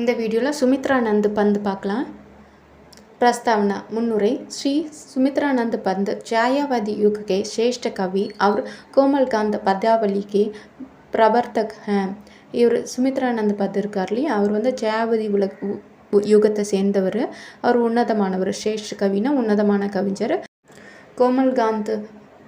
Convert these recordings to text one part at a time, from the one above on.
இந்த வீடியோவில் சுமித்ரானந்த் பந்த் பார்க்கலாம். प्रस्तावना मुन्नुरे श्री सुमित्रानंद पंत छायावादी युग के श्रेष्ठ कवि और कोमलकांत पद्यावली के प्रवर्तक हैं. इवर सुमित्रानंद पंत இருக்கார்லி அவர் வந்து छायावादी யுகத்தை சேர்ந்தவர். அவர் உன்னதமானவர், श्रेष्ठ கவினா உன்னதமான கவிஞர். கோமல்காந்த்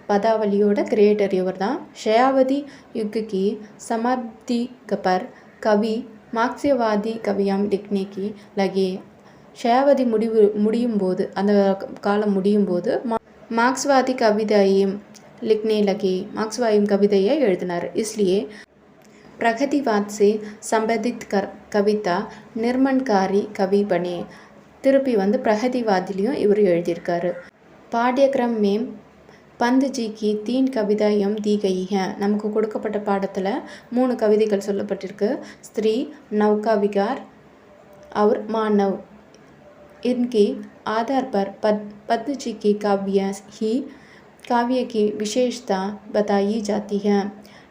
पदावलियोட கிரியேட்டர் இவர் தான். छायावादी युग की समाप्ति पर कवि मार्क्सवादी कवियां लिखने की लगे. छायावादी முடியும் போது, அந்த காலம் முடியும் போது மார்க்ஸ்வாதி கவிதையும் लिखने लगे. मार्क्सवादी कविதையை எழுதினார். इसलिए प्रगतिवाद से संबंधित कविता निर्माणकारी कवि बने. திருப்பி வந்து பிரகதிவாதிலையும் இவர் எழுதியிருக்காரு. पाठ्यक्रम में पंत जी की 3 कविताएं दी गई हैं. நமக்கு கொடுக்கப்பட்ட பாடத்தில் 3 கவிதைகள் சொல்லப்பட்டிருக்கு. स्त्री, नौका विहार और मानव. इनके आधार पर पंत जी की काव्य की विशेषता बताई जाती है.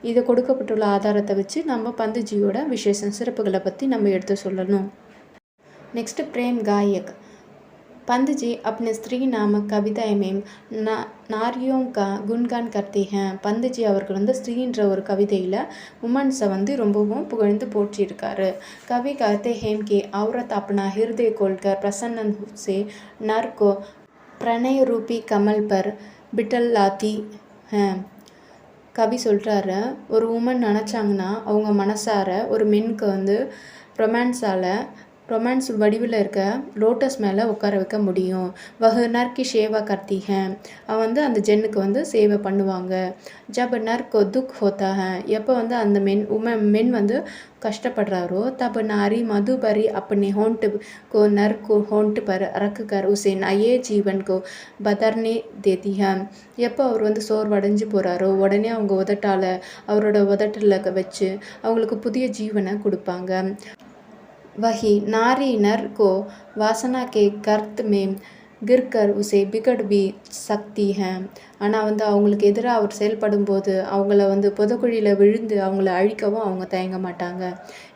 இது கொடுக்கப்பட்டுள்ள ஆதாரத்தை வச்சு நம்ம பந்துஜியோட விசேஷம் சிறப்புகளை பற்றி நம்ம எடுத்து சொல்லணும். नेक्स्ट प्रेम गायक. पंत जी अपने स्त्री नामक कविता में नारियों का गुणगान करते हैं. पंत जी அவர்கள் வந்து ஸ்ரீன்ற ஒரு கவிதையில் உமன்ஸை வந்து ரொம்பவும் புகழ்ந்து போற்றியிருக்காரு. कवि कहते हैं कि औरत अपना हृदय खोलकर प्रसन्न से नर को प्रणय रूपी कमल पर बिठल लाती हैं. கவி சொல்கிறாரு, ஒரு உமன் நினச்சாங்கன்னா அவங்க மனசார ஒரு மென்க்கு வந்து ரொமான்ஸ் வடிவில் இருக்க லோட்டஸ் மேலே உட்கார வைக்க முடியும். வஹ நர்க்கு சேவா கர்த்தி ஹே. அவன் வந்து அந்த ஜென்னுக்கு வந்து சேவை பண்ணுவாங்க. ஜப் நர்க்கு துக் ஹோத்தா ஹே. எப்போ வந்து அந்த மென் வந்து கஷ்டப்படுறாரோ तब नारी मधुबरी अपने होंठ को नर को होंठ पर रख कर उसे नए जीवन को बदरने देती है. எப்போ அவர் வந்து சோர்வடைஞ்சு போகிறாரோ உடனே அவங்க உதட்டால் அவரோட உதட்டில் வச்சு அவங்களுக்கு புதிய ஜீவனை கொடுப்பாங்க. वही नारी नर को वासना के गर्त में गिरकर उसे बिगड़ भी सकती है. ஆனால் வந்து அவங்களுக்கு எதிராக அவர் செயல்படும் போது அவங்கள வந்து புதக்குழியில் விழுந்து அவங்கள அழிக்கவும் அவங்க தயங்க மாட்டாங்க.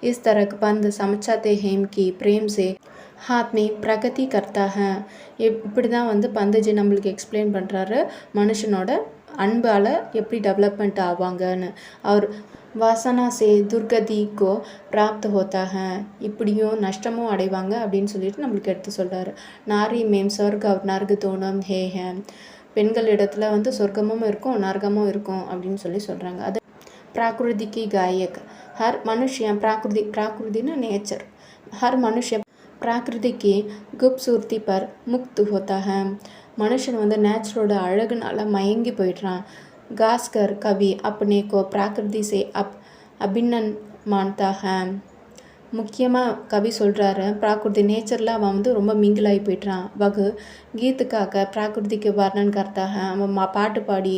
इस तरह पंत समझाते हैं कि प्रेम से हाथ में प्रगति करता है. இப்படி தான் வந்து பந்துஜி நம்மளுக்கு எக்ஸ்பிளைன் பண்ணுறாரு மனுஷனோட அன்பால் எப்படி டெவலப்மெண்ட் ஆவாங்கன்னு. அவர் வாசனா சே துர்கதிக்கோ பிராப்த ஹோத்தா ஹே. இப்படியும் நஷ்டமும் அடைவாங்க அப்படின்னு சொல்லிட்டு நம்மளுக்கு எடுத்து சொல்கிறாரு. நாரி மேம் சொர்க் அவர் நர்கு தோணும் ஹே ஹே. பெண்கள் இடத்துல வந்து சொர்க்கமும் இருக்கும் நரகமும் இருக்கும் அப்படின்னு சொல்லி சொல்கிறாங்க. அது प्राकृतिकी गायक. हर मनुष्य प्राकृतिना नेचर. हर मनुष्य प्राकृति की खूबसूरती पर मुक्त होता है. மனுஷன் வந்து நேச்சரோட அழகுனால மயங்கி போயிடுறான். गास्कर कवि अपने को प्रकृति से अभिन्न मानता है. முக்கியமாக கவி சொல்கிறாரு, பிராகிருதி நேச்சரில் அவன் வந்து ரொம்ப மிங்கிலாகி போய்ட்றான். வகு கீத்துக்காக பிராகிருதிக்கு வர்ணன் கர்த்தாக. அவன் பாட்டு பாடி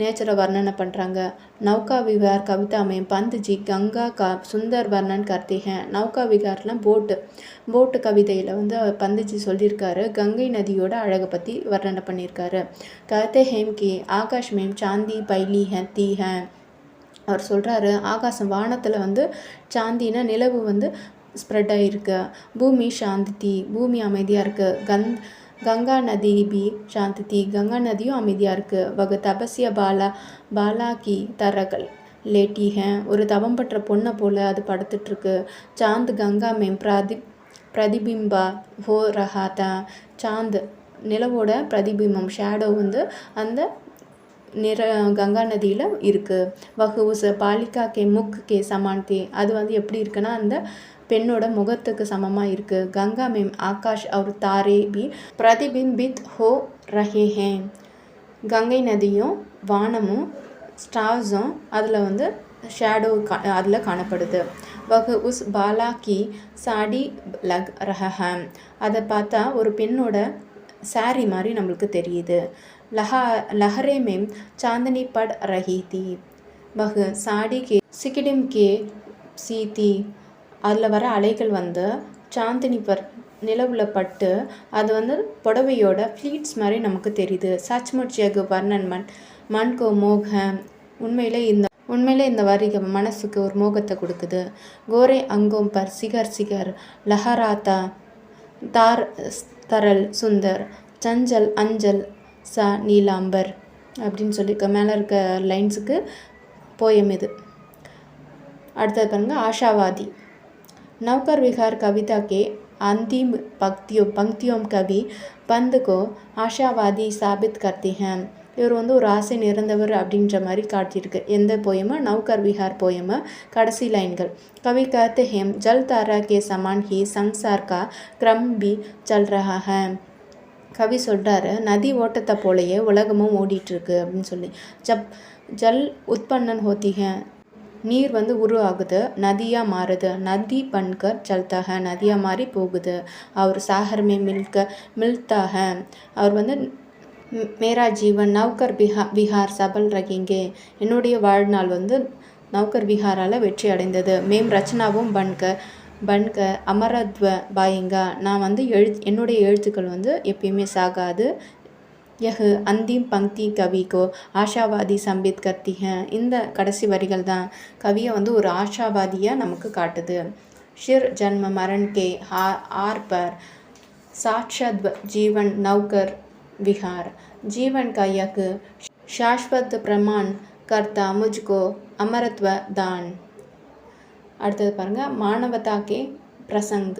நேச்சரை வர்ணனை பண்ணுறாங்க. நௌகா விகார் கவிதா में पंत जी गंगा का सुंदर वर्णन करते हैं. நௌகா விகார்லாம் போட்டு கவிதையில் வந்து பந்துஜி சொல்லியிருக்காரு, கங்கை நதியோட அழகை பற்றி வர்ணனை பண்ணியிருக்காரு. कहते हैं कि आकाश में चांदी पहली ती है. அவர் சொல்கிறாரு, ஆகாசம் வானத்தில் வந்து சாந்தினா நிலவு வந்து ஸ்ப்ரெட் ஆகிருக்கு. பூமி சாந்தி, பூமி அமைதியாக இருக்குது. கங்கா நதி பி சாந்தி, கங்கா நதியும் அமைதியாக இருக்குது. வகு தபஸ்ய பாலா கி தரகல் லேட்டி ஹே. ஒரு தவம் பெற்ற பொண்ணை போல் அது படுத்துட்ருக்கு. சாந்த் கங்கா மேம் பிரதிபிம்பா ஹோ ரஹாத்தா. சாந்த் நிலவோட பிரதிபிம்பம், ஷேடோ வந்து அந்த கங்கா நதியில் இருக்குது. வகு உஸ் பாலிகா கே முக் கே சமான்தே. அது வந்து எப்படி இருக்குன்னா அந்த பெண்ணோட முகத்துக்கு சமமாக இருக்குது. கங்கா மேம் ஆகாஷ் और तारे भी प्रतिबिंबित हो रहे हैं. கங்கை நதியும் வானமும் ஸ்டார்ஸும் அதில் வந்து ஷேடோ அதில் காணப்படுது. வகு உஸ் பாலா கி சாடி லக் ரஹ. அதை பார்த்தா ஒரு பெண்ணோட சாரி மாதிரி நம்மளுக்கு தெரியுது. लहरे में चांदनी पड़ रही थी. वह साड़ी के सिकडिम के सी थी. அதில் வர அலைகள் வந்து சாந்தினி நிலவில் பட்டு அது வந்து புடவையோட ஃப்ளீட்ஸ் மாதிரி நமக்கு தெரியுது. சச்முச் ஜக் வர்ணன் மன் கோ மோக் ஹே. உண்மையில் இந்த உண்மையிலே இந்த வரி மனசுக்கு ஒரு மோகத்தை கொடுக்குது. கோரே அங்கோம் பர் சிகர் சிகர் லஹராத்தா தார் தரல் சுந்தர் சஞ்சல் அஞ்சல் சா நீலாம்பர் அப்படின்னு சொல்லியிருக்க. மேலே இருக்க லைன்ஸுக்கு போயம் இது. அடுத்தது பாருங்க, ஆஷாவாதி. नौकर विहार कविता के अंतिम पंक्तियों कवि पंत को ஆஷாவாதி சாபித் करती हैं. இவர் வந்து ஒரு ஆசை நிறைந்தவர் அப்படின்ற மாதிரி காட்டியிருக்கு. எந்த போயமா? நௌகர் விஹார் போயமா. கடைசி லைன்கள், கவி कहते हैं जल तारा के समान ही संसार का क्रम भी चल रहा है. கவி சொல்கிறாரு, நதி ஓட்டத்தை போலையே உலகமும் ஓடிட்டுருக்கு அப்படின்னு சொல்லி. ஜல் உற்பத்தன் ஹோத்திக, நீர் வந்து உருவாகுது, நதியாக மாறுது, நதி பன்கர் சல்தாக, நதியாக மாறி போகுது. அவர் சாகர்மே மில்தாக, அவர் வந்து மேரா ஜீவன் நௌகர் விஹார் சபல் ரகிங்கே, என்னுடைய வாழ்நாள் வந்து நௌகர் விஹாரால் வெற்றி அடைந்தது. மேம் ரச்சனாவும் பன்க அமரத்வ பாயிங்கா, நான் வந்து என்னுடைய எழுத்துக்கள் வந்து எப்பயுமே சாகாது. யஹ் அந்திம் பங்கி கவிக்கோ ஆஷாவாதி சம்பித் கர்த்தி ஹை. இந்த கடைசி வரிகள் தான் கவியை வந்து ஒரு ஆஷாவாதியாக நமக்கு காட்டுது. ஷிர் ஜன்ம மரண் கே ஆர் பர் சாட்சத் ஜீவன் நௌகர் விஹார், जीवन का यक शाश्वत प्रमाण करता मुझको अमरत्व दान. அடுத்தது பாருங்க, मानवता के प्रसंग.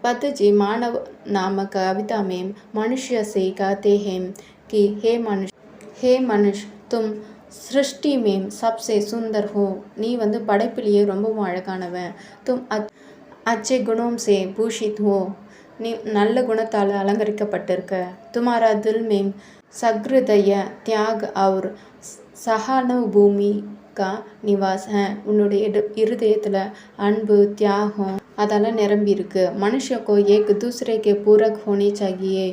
पद जी मानव नामक कविता में मनुष्य से कहते हैं कि हे मनुष्य तुम सृष्टि में सबसे सुंदर हो. நீ வந்து படைப்பிலேயே ரொம்பவும் அழகானவன். तुम अच्छे गुणों से भूषित हो. நீ நல்ல குணத்தால் அலங்கரிக்கப்பட்டிருக்க. तुम्हारा दिल में सगृदय त्याग और सहानुभूमि का निवास है. உன்னுடைய இருதயத்தில் அன்பு தியாகம் அதெல்லாம் நிரம்பி இருக்கு. மனுஷको एक दूसरे के पूरक होने चाहिए.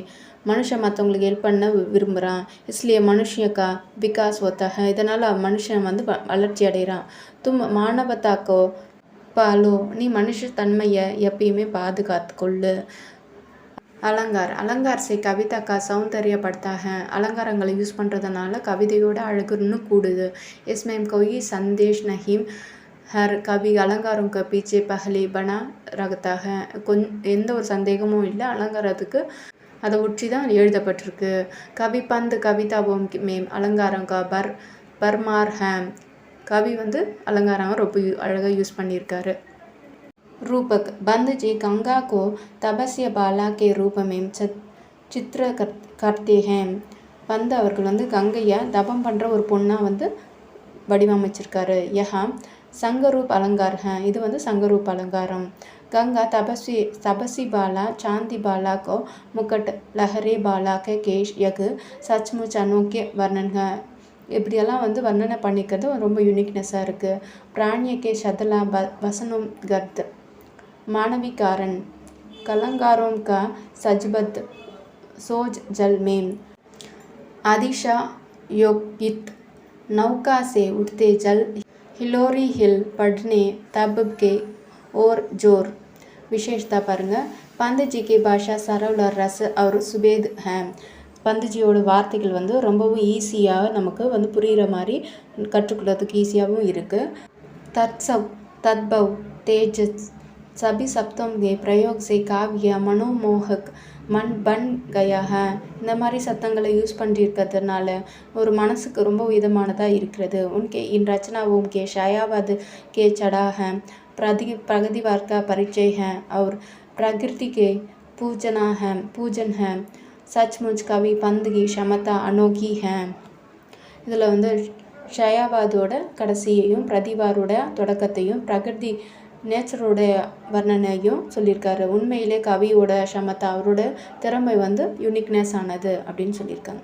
மனுஷன் மற்றவங்களுக்கு ஹெல்ப் பண்ண விரும்புகிறான். इसलिए मनुष्य का विकास होता है. இதனால் மனுஷன் வந்து வளர்ச்சி அடைகிறான். तुम मानवता को पालो. நீ மனுஷ தன்மையை எப்பயுமே பாதுகாத்து கொள்ளு. அலங்கார். அலங்கார் से कविता का सौंदर्य बढ़ता है. அலங்காரங்களை யூஸ் பண்ணுறதுனால கவிதையோட அழகு இன்னும் கூடுது. इसमें कोई संदेश नहीं. हर कवि अलंकारों के पीछे पहले बना रखता है. எந்த ஒரு சந்தேகமும் இல்லை, அலங்காரத்துக்கு அதை ஒற்றி தான் எழுதப்பட்டிருக்கு. கவி பந்த் கவிதாவும் மேம் அலங்காரம் கா பர்மார் ஹேம். கவி வந்து அலங்காரம் ரொம்ப அழகாக யூஸ் பண்ணியிருக்காரு. रूपक. बंद जी गंगा को तपस्या बाला के रूप में चित्र करते हैं. பந்து அவர்கள் வந்து கங்கையை தபம் பண்ணுற ஒரு பொண்ணாக வந்து வடிவமைச்சிருக்காரு. யஹா சங்கரூப் அலங்கார் ஹே. இது வந்து சங்கரூப் அலங்காரம். गंगा तपसी बाला चांदी बाला को मुकुट लहरे बाला के केश यक सचमुच अनोखे वर्णन है. இப்படியெல்லாம் வந்து வர்ணனை பண்ணிக்கிறது ரொம்ப யூனிக்னஸாக இருக்குது. பிராணியக்கே சதலா வசனம் கர்த் मानवीकरण. कलंकारों का सजबत सोज जल में आदिशा योगित नौका से उठते जल हिलोरी हिल पढ़ने तब के और जोर. विशेषता பாருங்க, பந்துஜி की भाषा सरल और रस और सुबेद है. பந்துஜியோட வார்த்தைகள் வந்து ரொம்பவும் ஈஸியாக நமக்கு வந்து புரிகிற மாதிரி கற்றுக்கொள்றதுக்கு ஈஸியாகவும் இருக்குது. தத்சவ் தத்பவ் தேஜஸ் सभी शब्दों के प्रयोग से काव्य मनोमोहक मन बन गया है. இந்த மாதிரி சத்தங்களை யூஸ் பண்ணியிருக்கிறதுனால ஒரு மனசுக்கு ரொம்ப விதமானதாக இருக்கிறது. उनके इन रचनाओं के शायावाद के चढ़ा है. प्रगतिवाद का परिचय है और प्रकृति के पूजन है. सचमुच कवि पंत की क्षमता अनोखी है. இதில் வந்து ஷயாவாதோட கடைசியையும் பிரதிவாரோட தொடக்கத்தையும் பிரகிருதி நேச்சரோடைய வர்ணனையும் சொல்லியிருக்காரு. உண்மையிலே கவியோட ஷமத்தா அவரோட திறமை வந்து யூனிக்னஸ் ஆனது அப்படின்னு சொல்லியிருக்காங்க.